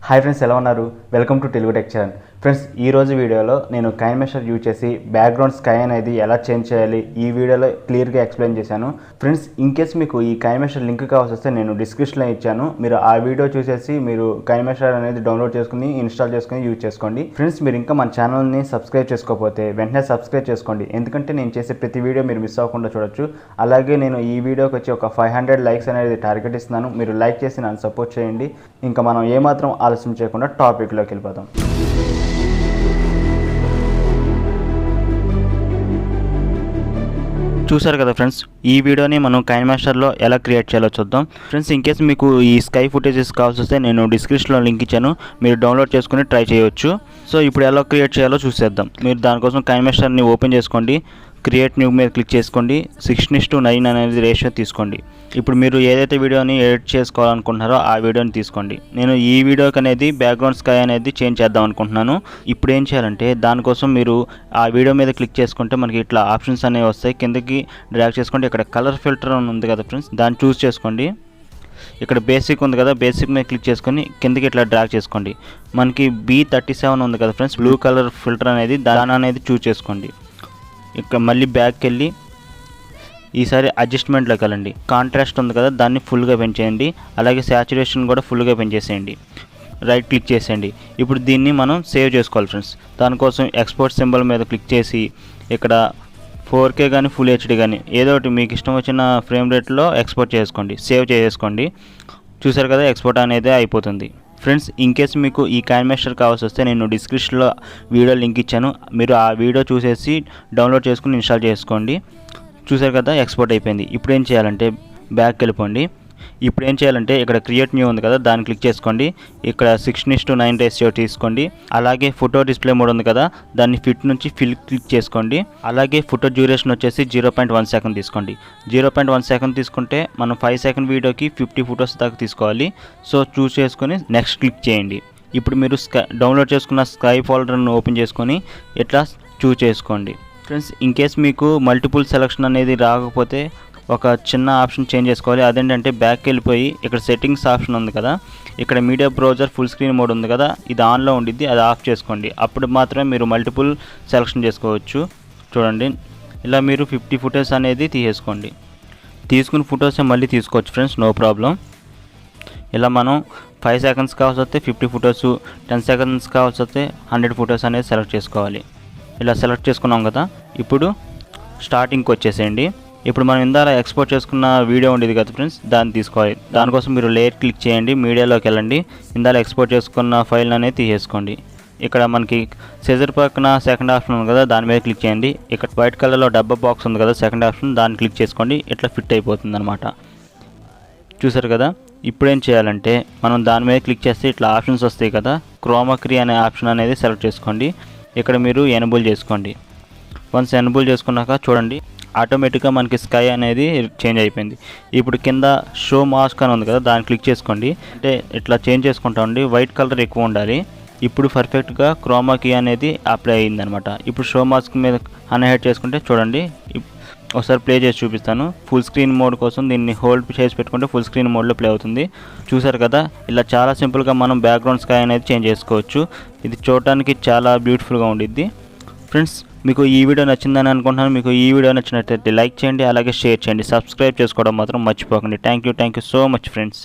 Hi friends, ఎలా ఉన్నారు? Welcome to Telugutechcharan. Friends, ఈ రోజు వీడియోలో నేను KineMaster యూజ్ చేసి బ్యాక్గ్రౌండ్ స్కై అనేది ఎలా చేంజ్ చేయాలి ఈ వీడియోలో క్లియర్గా ఎక్స్ప్లెయిన్ చేశాను. ఫ్రెండ్స్, ఇన్ కేస్ మీకు ఈ KineMaster లింక్ కావాల్సి వస్తే నేను డిస్క్రిప్షన్లో ఇచ్చాను. మీరు ఆ వీడియో చూసేసి మీరు KineMaster అనేది డౌన్లోడ్ చేసుకుని ఇన్స్టాల్ చేసుకుని యూజ్ చేసుకోండి. ఫ్రెండ్స్, మీరు ఇంకా మన ఛానల్ని సబ్స్క్రైబ్ చేసుకోకపోతే వెంటనే సబ్స్క్రైబ్ చేసుకోండి. ఎందుకంటే నేను చేసే ప్రతి వీడియో మీరు మిస్ అవ్వకుండా చూడొచ్చు. అలాగే నేను ఈ వీడియోకి వచ్చి ఒక 500 లైక్స్ అనేది టార్గెట్ ఇస్తున్నాను. మీరు లైక్ చేసి నన్ను సపోర్ట్ చేయండి. ఇంకా మనం ఏమాత్రం ఆలస్యం చేయకుండా టాపిక్లోకి వెళ్ళిపోతాం. చూసారు కదా ఫ్రెండ్స్, ఈ వీడియోని మనం KineMasterలో ఎలా క్రియేట్ చేయాలో చూద్దాం. ఫ్రెండ్స్, ఇన్ కేస్ మీకు ఈ స్కై ఫుటేజెస్ కావాల్సి వస్తే నేను డిస్క్రిప్షన్లో లింక్ ఇచ్చాను, మీరు డౌన్లోడ్ చేసుకుని ట్రై చేయవచ్చు. సో ఇప్పుడు ఎలా క్రియేట్ చేయాలో చూసేద్దాం. మీరు దానికోసం KineMasterని ఓపెన్ చేసుకోండి, క్రియేట్ న్యూ మీద క్లిక్ చేసుకోండి, 16:9 అనేది రేషియో తీసుకోండి. ఇప్పుడు మీరు ఏదైతే వీడియోని ఎడిట్ చేసుకోవాలనుకుంటున్నారో ఆ వీడియోని తీసుకోండి. నేను ఈ వీడియోకి అనేది బ్యాక్గ్రౌండ్ స్కై అనేది చేంజ్ చేద్దాం అనుకుంటున్నాను. ఇప్పుడు ఏం చేయాలంటే దానికోసం మీరు ఆ వీడియో మీద క్లిక్ చేసుకుంటే మనకి ఇట్లా ఆప్షన్స్ అనేవి వస్తాయి. కిందకి డ్రాగ్ చేసుకోండి. ఇక్కడ కలర్ ఫిల్టర్ అని ఉంది కదా ఫ్రెండ్స్, దాన్ని చూస్ చేసుకోండి. ఇక్కడ బేసిక్ ఉంది కదా, బేసిక్ మీద క్లిక్ చేసుకొని కిందకి ఇట్లా డ్రాగ్ చేసుకోండి. మనకి B37 ఉంది కదా ఫ్రెండ్స్, బ్లూ కలర్ ఫిల్టర్ అనేది దాని అనేది చూస్ చేసుకోండి. ఇక్కడ మళ్ళీ బ్యాక్కి వెళ్ళి ఈసారి అడ్జస్ట్మెంట్లోకి వెళ్ళండి. కాంట్రాస్ట్ ఉంది కదా, దాన్ని ఫుల్గా పెంచేయండి. అలాగే శాచురేషన్ కూడా ఫుల్గా పెంచేసేయండి. రైట్ క్లిక్ చేసేయండి. ఇప్పుడు దీన్ని మనం సేవ్ చేసుకోవాలి ఫ్రెండ్స్. దానికోసం ఎక్స్పోర్ట్ సింబల్ మీద క్లిక్ చేసి ఇక్కడ 4K కానీ ఫుల్ HD కానీ ఏదో ఒకటి మీకు ఇష్టం వచ్చిన ఫ్రేమ్ రేట్లో ఎక్స్పోర్ట్ చేసుకోండి, సేవ్ చేసుకోండి. చూసారు కదా, ఎక్స్పోర్ట్ అనేది అయిపోతుంది. ఫ్రెండ్స్, ఇన్ కేస్ మీకు ఈ KineMaster కావాల్సి వస్తే నేను డిస్క్రిప్షన్లో వీడియో లింక్ ఇచ్చాను, మీరు ఆ వీడియో చూసేసి డౌన్లోడ్ చేసుకుని ఇన్స్టాల్ చేసుకోండి. చూసారు కదా, ఎక్స్పోర్ట్ అయిపోయింది. ఇప్పుడు ఏం చేయాలంటే బ్యాక్ వెళ్ళిపోండి. ఇప్పుడు ఏం చేయాలంటే ఇక్కడ క్రియేట్ న్యూ ఉంది కదా, దాన్ని క్లిక్ చేసుకోండి. ఇక్కడ 16:9 రేషియో తీసుకోండి. అలాగే ఫోటో డిస్ప్లే మోడ్ ఉంది కదా, దాన్ని ఫిట్ నుంచి ఫిల్ క్లిక్ చేసుకోండి. అలాగే ఫోటో డ్యూరేషన్ వచ్చేసి 0.1 సెకండ్ తీసుకోండి. 0.1 సెకండ్ తీసుకుంటే మనం 5 సెకండ్ వీడియోకి 50 ఫొటోస్ దాకా తీసుకోవాలి. సో చూస్ చేసుకొని నెక్స్ట్ క్లిక్ చేయండి. ఇప్పుడు మీరు డౌన్లోడ్ చేసుకున్న స్కై ఫోల్డర్ను ఓపెన్ చేసుకొని ఇట్లా చూస్ చేసుకోండి. ఫ్రెండ్స్, ఇన్ కేస్ మీకు మల్టిపుల్ సెలెక్షన్ అనేది రాకపోతే ఒక చిన్న ఆప్షన్ చేంజ్ చేసుకోవాలి. అదేంటంటే బ్యాక్ వెళ్ళిపోయి ఇక్కడ సెట్టింగ్స్ ఆప్షన్ ఉంది కదా, ఇక్కడ media browser full screen mode ఉంది కదా, ఇది ఆన్లో ఉండిద్ది, అది ఆఫ్ చేసుకోండి. అప్పుడు మాత్రమే మీరు మల్టిపుల్ సెలెక్షన్ చేసుకోవచ్చు. చూడండి, ఇలా మీరు 50 ఫొటోస్ అనేది తీసేసుకోండి. తీసుకున్న ఫొటోస్ మళ్ళీ తీసుకోవచ్చు ఫ్రెండ్స్, నో ప్రాబ్లం. ఇలా మనం 5 సెకండ్స్ కావాల్సి వస్తే 50 ఫొటోస్, 10 సెకండ్స్ కావాల్సి వస్తే 100 ఫొటోస్ అనేది సెలెక్ట్ చేసుకోవాలి. ఇలా సెలెక్ట్ చేసుకున్నాం కదా, ఇప్పుడు స్టార్టింగ్కి వచ్చేసేయండి. ఇప్పుడు మనం ఇందాక ఎక్స్పోర్ట్ చేసుకున్న వీడియో ఉండేది కదా ఫ్రెండ్స్, దాన్ని తీసుకోవాలి. దానికోసం మీరు లేయర్ క్లిక్ చేయండి, మీడియాలోకి వెళ్ళండి. ఇందాక ఎక్స్పోర్ట్ చేసుకున్న ఫైల్ అనేది తీసేసుకోండి. ఇక్కడ మనకి సెజర్ పక్కన సెకండ్ ఆప్షన్ ఉంది కదా, దాని మీద క్లిక్ చేయండి. ఇక్కడ వైట్ కలర్లో డబ్బా బాక్స్ ఉంది కదా, సెకండ్ ఆప్షన్, దాన్ని క్లిక్ చేసుకోండి. ఇట్లా ఫిట్ అయిపోతుంది అనమాట. చూసారు కదా, ఇప్పుడు ఏం చేయాలంటే మనం దాని మీద క్లిక్ చేస్తే ఇట్లా ఆప్షన్స్ వస్తాయి కదా, క్రోమాకీ అనే ఆప్షన్ అనేది సెలెక్ట్ చేసుకోండి. ఇక్కడ మీరు ఎనేబుల్ చేసుకోండి. వన్స్ ఎనేబుల్ చేసుకున్నాక చూడండి, ఆటోమేటిక్గా మనకి స్కై అనేది చేంజ్ అయిపోయింది. ఇప్పుడు కింద షో మాస్క్ అని ఉంది కదా, దాన్ని క్లిక్ చేసుకోండి. అంటే ఇట్లా చేంజ్ చేసుకుంటా ఉండి వైట్ కలర్ ఎక్కువ ఉండాలి. ఇప్పుడు పర్ఫెక్ట్గా క్రోమాకీ అనేది అప్లై అయ్యిందనమాట. ఇప్పుడు షో మాస్క్ మీద అన్హైడ్ చేసుకుంటే చూడండి, ఒకసారి ప్లే చేసి చూపిస్తాను. ఫుల్ స్క్రీన్ మోడ్ కోసం దీన్ని హోల్డ్ చేసి పెట్టుకుంటే ఫుల్ స్క్రీన్ మోడ్లో ప్లే అవుతుంది. చూసారు కదా, ఇలా చాలా సింపుల్గా మనం బ్యాక్గ్రౌండ్ స్కై అనేది చేంజ్ చేసుకోవచ్చు. ఇది చూడటానికి చాలా బ్యూటిఫుల్గా ఉండిద్ది. ఫ్రెండ్స్, మీకు ఈ వీడియో నచ్చిందని అనుకుంటున్నాను. మీకు ఈ వీడియో నచ్చినట్లయితే లైక్ చేయండి, అలాగే షేర్ చేయండి. సబ్స్క్రైబ్ చేసుకోవడం మాత్రం మర్చిపోకండి. Thank you so much friends.